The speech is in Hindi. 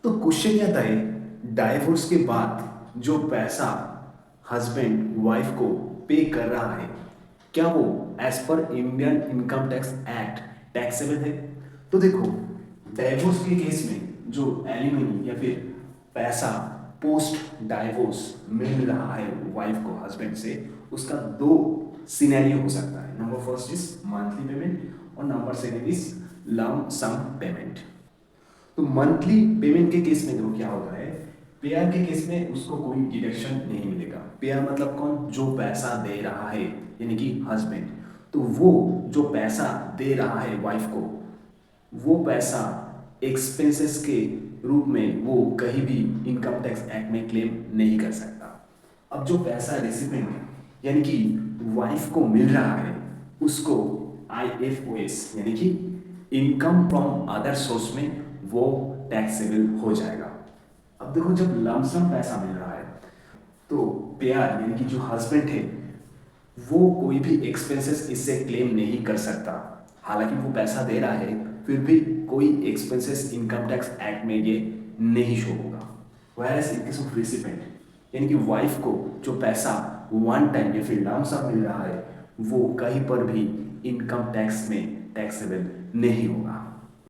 तो क्वेश्चन ये आता है, डाइवोर्स के बाद जो पैसा हस्बैंड वाइफ को पे कर रहा है, क्या वो एज पर Indian income tax act taxable है? तो देखो, डाइवोर्स के केस में जो एलिमनी या फिर पैसा पोस्ट डाइवोर्स मिल रहा है वाइफ को हस्बैंड से, उसका दो सिनेरियो हो सकता है। Number first is monthly payment और number second is lump sum payment. तो मंथली पेमेंट के केस में देखो क्या होता है, पेयर के केस में उसको कोई डिडक्शन नहीं मिलेगा। पेयर मतलब कौन? जो पैसा दे रहा है, यानी कि हस्बैंड। तो वो जो पैसा दे रहा है वाइफ को, वो पैसा एक्सपेंसेस के रूप में वो कहीं भी इनकम टैक्स एक्ट में क्लेम नहीं कर सकता। अब जो पैसा रेसिपिएंट यानी कि वाइफ को मिल रहा है, उसको आईएफओएस यानी कि इनकम फ्रॉम अदर सोर्स में वो टैक्सेबल हो जाएगा। अब देखो, जब लमसम पैसा मिल रहा है तो पेयर यानी कि जो हस्बैंड है, वो कोई भी एक्सपेंसेस इससे क्लेम नहीं कर सकता। हालांकि वो पैसा दे रहा है, फिर भी कोई एक्सपेंसेस इनकम टैक्स एक्ट में ये नहीं शो होगा। Whereas in case of recipient यानी कि वाइफ को जो पैसा वन टाइम या फिर लम सम मिल रहा है, वो कहीं पर भी इनकम टैक्स में टैक्सेबल नहीं होगा।